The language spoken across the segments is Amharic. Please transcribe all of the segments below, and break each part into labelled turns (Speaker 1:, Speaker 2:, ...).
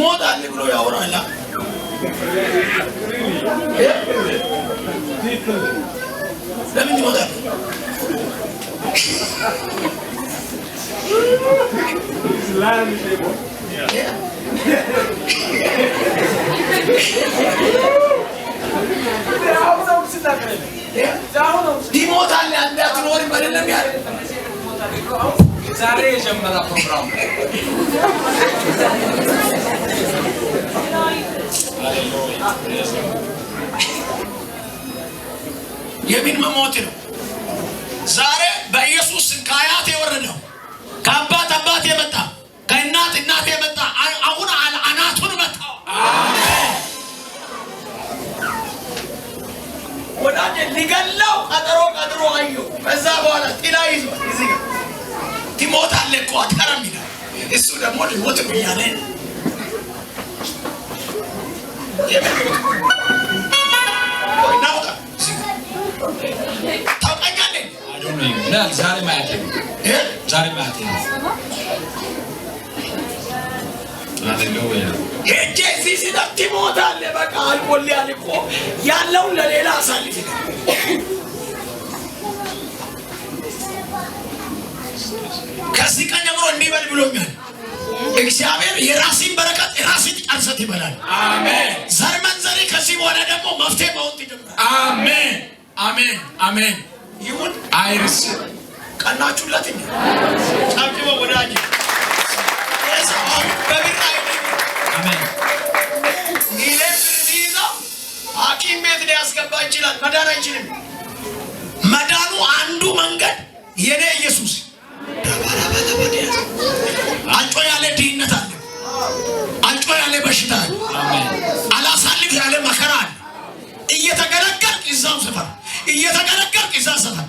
Speaker 1: ትሞታል ብሎ ያወራል። ለምን ይሞታል? ይሞታል አንተ አትኖርም አይደለም ያለ ዛሬ የጀመረ ፕሮግራም የምን መሞት ነው? ዛሬ በኢየሱስ ከአያት የወረደው ከአባት የመጣ ከእናት የመጣ አሁን አናቱን መታው። አሜን። ወዳጄ ሊገለው ቀጠሮ አየሁ። ከዛ በኋላ ጥላ ይዞ እዚህ ጋር ትሞታለህ እኮ አትቀርም ይላል። እሱ ደግሞ ሊሞት ብያለ ታውቃኛለህ? ዛሬ ማያት ሃሌሉያ እዚህ ሲዳት ትሞታለህ። በቃ አልቆልያል እኮ ያለውን ለሌላ አሳልፍ። ከዚህ ቀን ጀምሮ እንዲበል ብሎኛል እግዚአብሔር። የራስን በረከት የራስን ጨርሰት ይበላል። አሜን። ዘር መንዘሪ ከዚህ በኋላ ደግሞ መፍትሄ ማውጣት ይጀምራል። አሜን አሜን አሜን። ይሁን አይርስ ቀናችሁለት እንዴ ጫጭቦ ወዳጅ የሰው በቢራ አሜን። ይሄ ሐኪም ቤት ሊያስገባ ይችላል። መዳን አይችልም። መዳኑ አንዱ መንገድ የኔ ኢየሱስ አንጮ ያለ ድህነት አለ፣ አንጮ ያለ በሽታ አለ፣ አላሳልፍ ያለ መከራ አለ። እየተገለገልክ እዛው ሰፈር እየተገለገልክ እዛ ሰፈር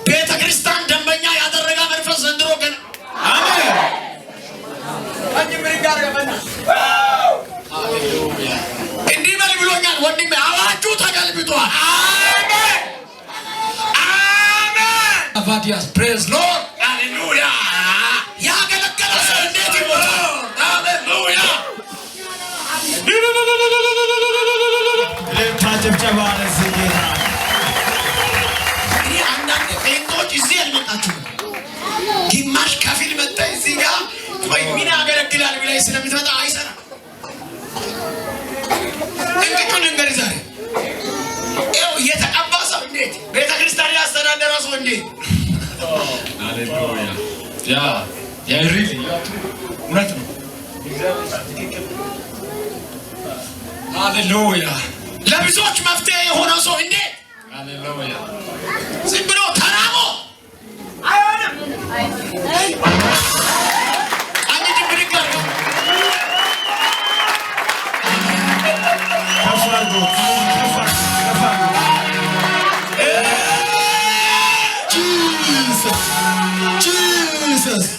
Speaker 1: ቤተ ክርስቲያን ደንበኛ ያደረጋ መንፈስ ዘንድሮ ግን አሜን ጋር ያመና ሃሌሉያ እንዲህ በል ብሎኛል ወንድሜ። አዋጁ ተገልብጧል። አሜን አሜን። አቫዲያስ ፕሬዝ ሎርድ ሃሌሉያ። ያገለገለ ሰው እንዴት ይሞታል? ሃሌሉያ ለታጀብጨባ ለዚህ ጌታ እኔ አንዳንድ ጴንጤዎች እዚህ ያልመጣችሁ ግማሽ ከፊል መጣ እዚህ ጋር ወይ ምን ያገለግላል ብላይ ስለምትመጣ አይሰራም። እንግዲህ ነገር ዛሬ ይኸው የተቀባ ሰው እንዴት ቤተክርስቲያን ያስተዳደረ ሰው እንዴት ሃሌሉያ ያ ሪሊ እውነት ነው። ሃሌሉያ ለብዙዎች መፍትሄ የሆነ ሰው እንዴት ሃሌሉያ ዝም ብሎ ተራሞ አይሆንም። Jesus.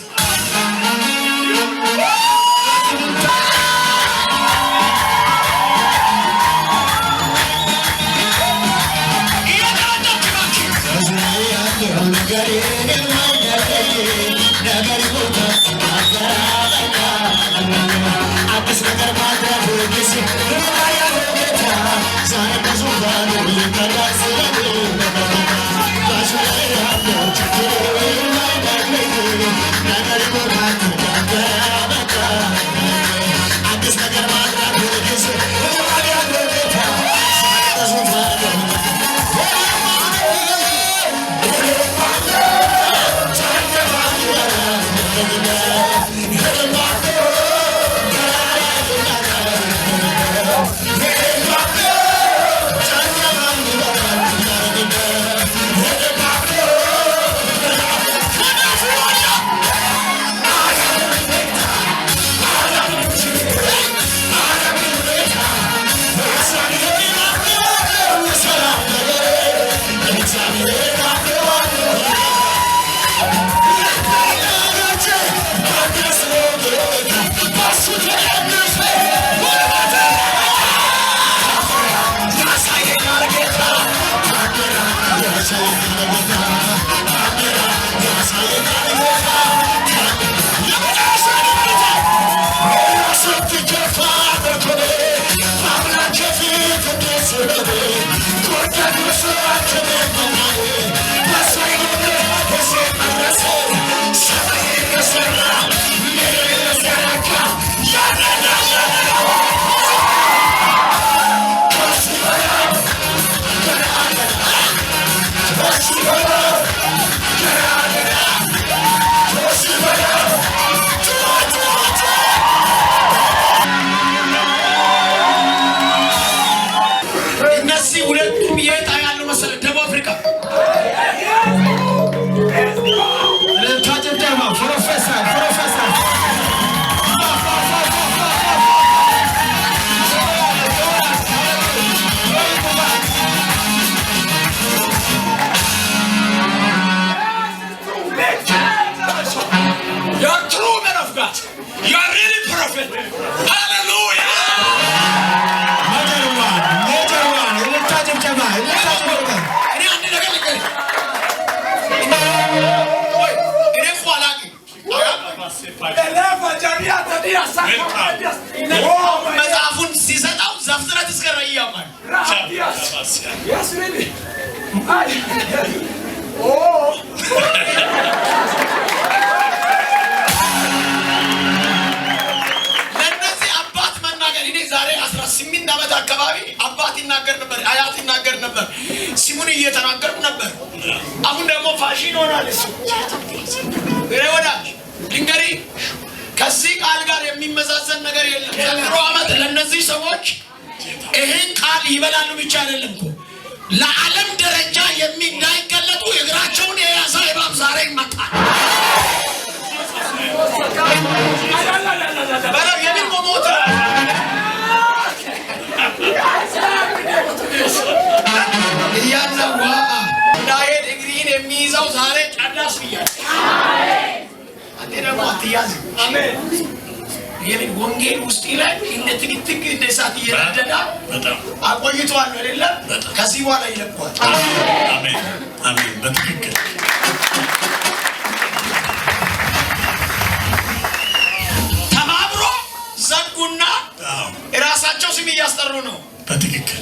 Speaker 1: are really prophet. Hallelujah. መጽሐፉን ሲሰጣው ዘፍጥረት እስከ ራዕይ ያውቃል።
Speaker 2: Yes, really.
Speaker 1: ለነዚህ አባት መናገር እኔ ዛሬ 18 ዓመት አካባቢ አባት ይናገር ነበር፣ አያት ይናገር ነበር፣ ሲሙን እየተናገርኩ ነበር። አሁን ደግሞ ፋሽን ሆኗል። እሱ ወዳጅ ድንገሪ ከዚህ ቃል ጋር የሚመዛዘን ነገር የለም። ዘንድሮ ዓመት ለነዚህ ሰዎች ይሄን ቃል ይበላሉ ብቻ አይደለም እኮ ለዓለም ደረጃ እንዳይገለጡ እግራቸውን የያዘ እባብ ዛሬ ይመጣል። በለው የምን ሞት እያዘዋ እንዳይሄድ እግሪን የሚይዘው ዛሬ ጨዳስ ብያለሁ። አንተ ደግሞ አትያዝ። አሜን። የምን ወንጌል ውስጥ ላይ እንደ ትግትግ እንደ እሳት እየነደደ አቆይቷል አይደለም? ከዚህ በኋላ ይለቀዋል።
Speaker 3: አሜን አሜን። በትክክል
Speaker 1: ተባብሮ ዘጉና ራሳቸው ስም እያስጠሩ ነው።
Speaker 3: በትክክል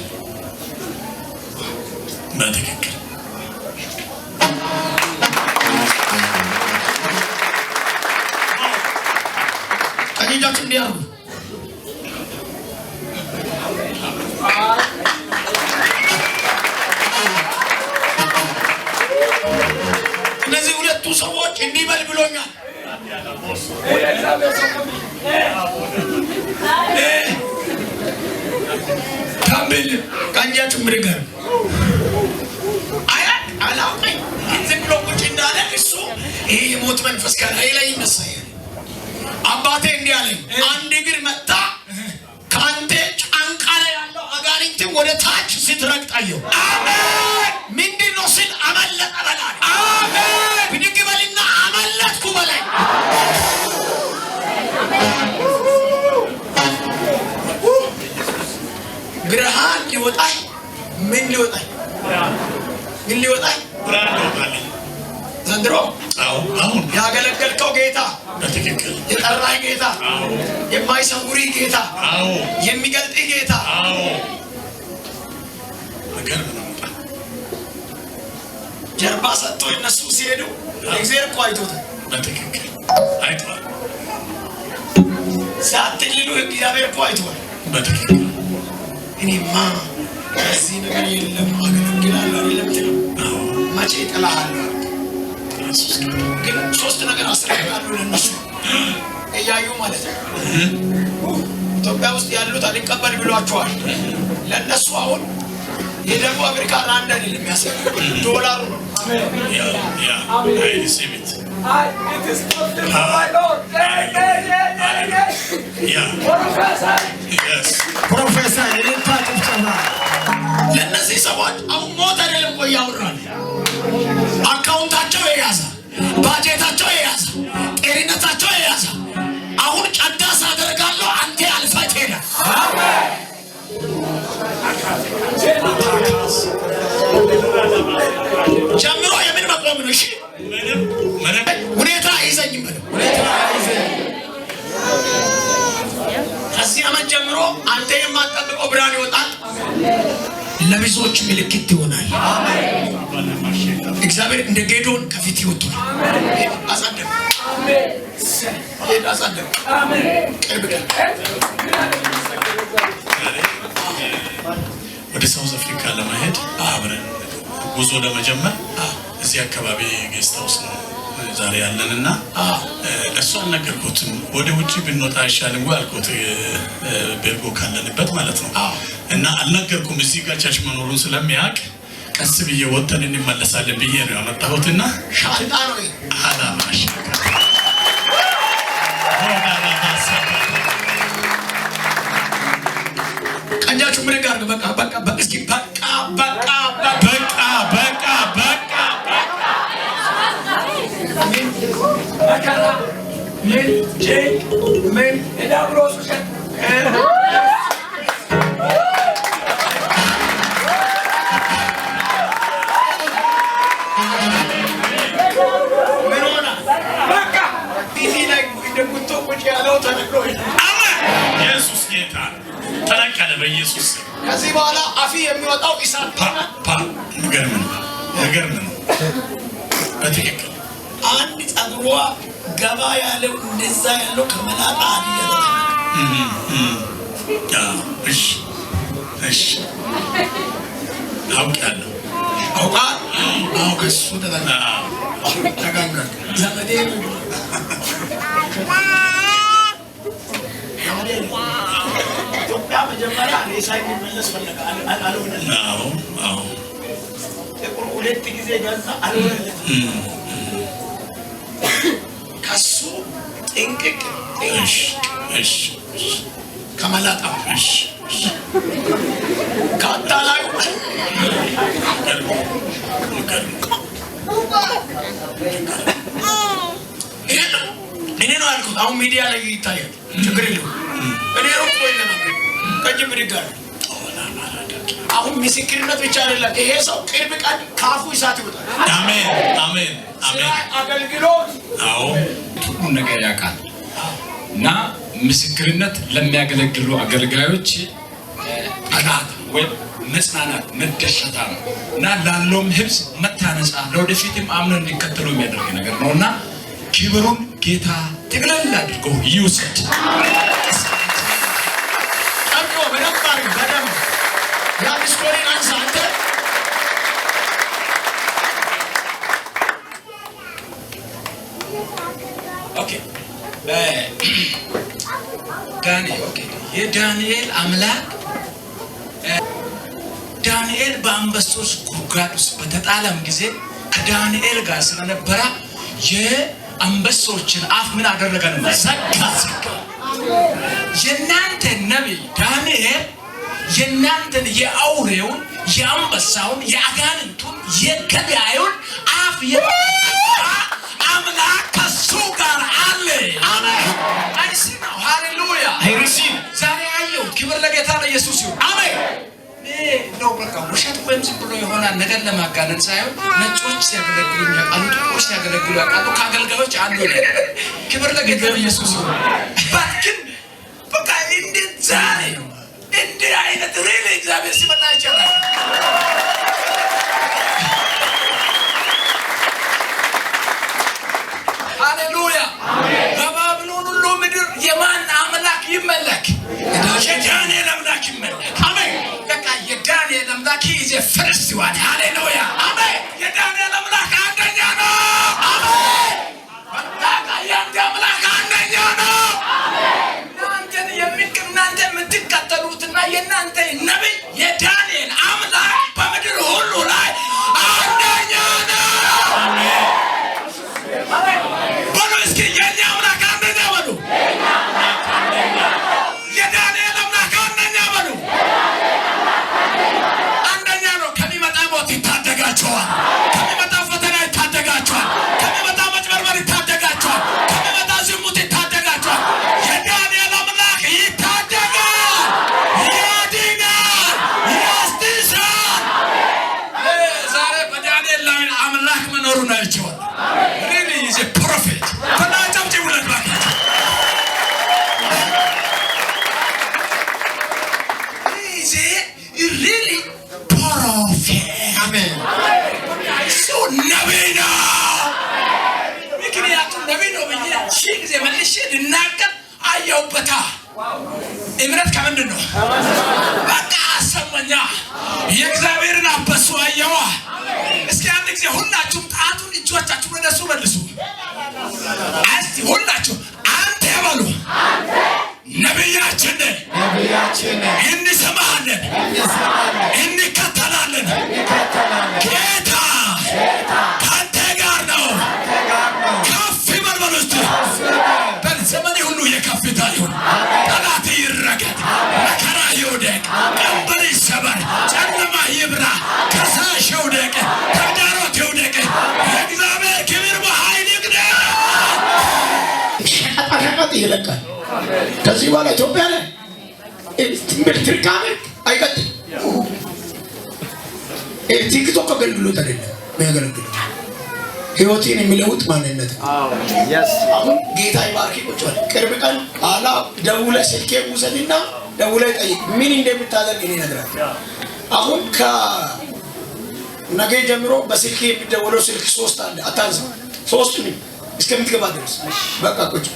Speaker 3: በትክክል
Speaker 1: ቀኝጃችሁ እንዲያሩ እነዚህ ሁለቱ ሰዎች እንዲበል ብሎኛል። ታምብል ቀኛችሁ ምርገር አያ አላውቀኝ ዝም ብሎ ቁጭ እንዳለ እሱ ይሄ የሞት መንፈስ ከላይ ላይ ይነሳል። አባቴ እንዲህ አለኝ፣ አንድ እግር መጣ ከአንተ ጫንቃ ላይ ያለው አጋንንት ወደ ታች ስትረግጣየው። አሜን። ምንድን ነው ስል አመለጠ በላይ። አሜን። ብድግ በልና አመለጥኩ በላይ። ብርሃን ሊወጣኝ ምን ሊወጣኝ ምን ሊወጣኝ
Speaker 3: ብርሃን ሊወጣልኝ
Speaker 1: ዘንድሮ
Speaker 3: አሁን
Speaker 1: ያገለገልከው ጌታ
Speaker 3: በትክክል
Speaker 1: የጠራኝ ጌታ የማይሰውሪ ጌታ የሚገልጥ ጌታ
Speaker 3: ነገር
Speaker 1: ጀርባ ሰጥቶ እነሱ ሲሄዱ እግዚአብሔር እኮ አይቶታል።
Speaker 3: በትክክል አይቷል።
Speaker 1: ሳትልሉ እግዚአብሔር እኮ አይቷል።
Speaker 3: በትክክል
Speaker 1: እኔማ እዚህ ነገር የለም አገለግላለሁ አይደለም ትለው መቼ ጥላሃለሁ ግን ሶስት ነገር አስረክባለሁ ለነሱ እያዩ ማለት ነው። ኢትዮጵያ ውስጥ ያሉት አልቀበል ብሏቸዋል። ለነሱ አሁን የደቡብ አፍሪካ ራንድ አይደለም የሚያስብ ዶላሩ ነው።
Speaker 3: I receive it.
Speaker 2: It is not my Lord.
Speaker 3: Yeah. Yes.
Speaker 1: ፕሮፌሰር ይልታጭብጨባ ለነዚህ ሰዎች አሁን ሞት አይደለም ቆይ ያወራል። አካውንታቸው የያዘ ባጀታቸው የያዘ ጤንነታቸው የያዘ አሁን ጨዳስ አደርጋለሁ አንተ አልፈት ሄደ። አሜን። ጀምሮ የምን መቆም ነው? እሺ ሁኔታ አይዘኝም በለው። ከዚህ ዓመት ጀምሮ አንተ የማትጠብቀው ብርሃን ይወጣል። ለብዙዎች ምልክት ይሆናል። እግዚአብሔር እንደ ጌዶን ከፊት ይወጣል። አሳደም አሳደም ቅርብ
Speaker 3: ወደ ሳውዝ አፍሪካ ለማሄድ አብረን ጉዞ ለመጀመር እዚህ አካባቢ ጌስት ሃውስ ነው ዛሬ ያለንና ለሱ አልነገርኩትም። ወደ ውጪ ብንወጣ አይሻልም ወይ አልኩት፣ ቤርጎ ካለንበት ማለት ነው። እና አልነገርኩም። እዚህ ጋር ቸርች መኖሩን ስለሚያውቅ ቀስ ብዬ ወጥተን እንመለሳለን ብዬ ነው ያመጣሁትና
Speaker 1: ሻንጣ ነው
Speaker 3: አላማሽ
Speaker 1: ቀኛችሁ ምን ጋር በቃ በቃ እስኪ በቃ በቃ በቃ በቃ በቃ ምን ጄ ምን
Speaker 2: ዲያብሎስ ውሸት
Speaker 1: ምን ሆነ?
Speaker 2: በቃ ዲሲ ላይ እንደጉቶ ቁጭ ያለው ተነግሮ
Speaker 3: አሜን። ኢየሱስ ጌታ ተነቀለ በኢየሱስ።
Speaker 1: ከዚህ በኋላ አፊ የሚወጣው ኢሳት
Speaker 3: ነገር ምን በትክክል
Speaker 1: አንድ ጸጉሯ ገባ ያለው እንደዛ ያለው ከመላጣ አይደለ?
Speaker 3: እሺ አውቃለሁ።
Speaker 1: ከሱ ተጋንጋ ዘመዴ ኢትዮጵያ መጀመሪያ ሬሳ የሚመለስ ፈለገ አልሆነለትም። ጥቁር ሁለት ጊዜ ገዛ አልሆነለትም። ከሱ ጥንቅቅ ከመላጣው ከአታላዩ እኔ ነው ያልኩት። አሁን ሚዲያ ላይ ይታያል። ችግር የለውም። እኔ ሩቅ ወይ ለነገር ከጅምር ጋር አሁን ምስክርነት ብቻ አይደለም። ይሄ ሰው ቅርብ ቀን ካፉ እሳት ይወጣል።
Speaker 3: አሜን አሜን አሜን።
Speaker 2: አገልግሎት
Speaker 4: ሁሉ ነገር ያውቃል እና ምስክርነት ለሚያገለግሉ አገልጋዮች አጋት ወይ መጽናናት መደሰታ ነው እና ላለውም ህብስ መታነጻ ለወደፊትም አምኖ እንዲከተሉ የሚያደርግ ነገር ነውና ክብሩን ጌታ ትግለል አድርጎ ይውሰድ።
Speaker 1: አንተ በደንባሪ በደም ያ ስቶሪን አንሳ አንተ
Speaker 4: ኦኬ ዳንኤል ኦኬ የዳንኤል አምላክ ዳንኤል በአንበሶች ጉድጓድ ውስጥ በተጣለም ጊዜ ከዳንኤል ጋር ስለነበረ የአንበሶችን አፍ ምን አደረገ ነው? ዘጋ። የእናንተ ነቢይ ዳንኤል የእናንተን የአውሬውን የአንበሳውን የአጋንንቱን የገዳዩን አፍ አምላክ ከሱ ጋር አለ። አሜን። አይሲ ነው። ሃሌሉያ። ዛሬ አየሁ። ክብር ለጌታ ለኢየሱስ ይሁን። አሜን። ነው በቃ ውሸት ወይም ዝም ብሎ የሆነ ነገር ለማጋነን ሳይሆን ነጮች ሲያገለግሉ ያውቃሉ፣ ጥቁሮች ሲያገለግሉ ያውቃሉ። ከአገልጋዮች አንዱ ነው። ክብር ለጌታ ለኢየሱስ ይሁን። ግን በቃ እንዴት ዛሬ እንዲህ አይነት ሪል እግዚአብሔር ሲመጣ ይቻላል። ሃሌሉያ። በባቢሎን ሁሉ ምድር የማን አምላክ ይመለክ? የዳንኤል አምላክ ይመለክ። አሜን። በቃ የዳንኤል አምላክ ይዘ ፈርስት ዋን። ሃሌሉያ። አሜን። የዳንኤል አምላክ አንደኛ ነው። አሜን። በቃ የአንተ አምላክ አንደኛ ነው። አሜን። እናንተ የምትከተሉትና የእናንተ ነቢይ የዳንኤል አምላክ በምድር ሁሉ ላይ አንደኛ ነው። አሜን። በሉ እስኪ የኛ አምላክ አንደኛ በሉ። የዳንኤል አምላክ አንደኛ በሉ። አንደኛ ነው። ከሚመጣ ሞት ይታደጋቸዋል። ከሚመጣ ፈተና ይታደጋቸዋል። ከሚመጣ መጭበርበር ይታደጋቸዋል። ከሚመጣ ዝሙት ይታደጋቸዋል። የዳንኤል አምላክ ይታደጋል፣ ያድናል፣ ያስጥሳል። ዛሬ በዳንኤል ላይ አምላክ መኖሩን አይቼዋለሁ። Really is a prophet. ተናጨም ጭውለት ባካች is a really prophet.
Speaker 1: አሜን።
Speaker 4: እሱ ነቢይ ነው። ምክንያቱም ነቢይ ነው ብዬ ሺህ ጊዜ መልሼ ልናገር አየሁበታ። እምነት ከምንድን ነው? በቃ አሰማኛ የእግዚአብሔርን አበሱ አየዋ። እስኪ አንድ ጊዜ ሁላችሁም ጣቱን እጆቻችሁ ወደ እሱ መልሱ። እስቲ ሁላችሁ አንተ በሉ። ነቢያችን እንሰማሃለን፣ እንከተላለን። ጌታ ከአንተ ጋር ነው። ከፍ በል በሉ እስቲ። በዘመኔ ሁሉ የከፍታ ይሁን። ጠላት ይረገጥ፣ መከራ ይውደቅ፣ ቀንበር ይሰበር፣ ጨለማ ይብራ፣ ከሳሽ ይውደቅ፣ ተግዳሮት ይውደቅ። የእግዚአብሔር ክብር በኃይል ይግደል።
Speaker 1: ሸቀጣ ይለቃል። ከዚህ በኋላ ኢትዮጵያ ላይ ትምህርት ርካቤት አይቀጥል። ቲክቶክ አገልግሎት አይደለም የሚያገለግለው ህይወቴን የሚለውጥ ማንነት ነው። አሁን ጌታ ይባርክ። ቁጭ በል ቅርብ ቀን አላ ደውለህ ስልኬን ውሰድና ደውለህ ጠይቅ ምን እንደምታደርግ እኔ እነግርሃለሁ። አሁን ከነገ ጀምሮ በስልክ የሚደወለው ስልክ 3 አለ አታንሳ። 3ቱንም እስከምትገባ ድረስ በቃ ቁጭ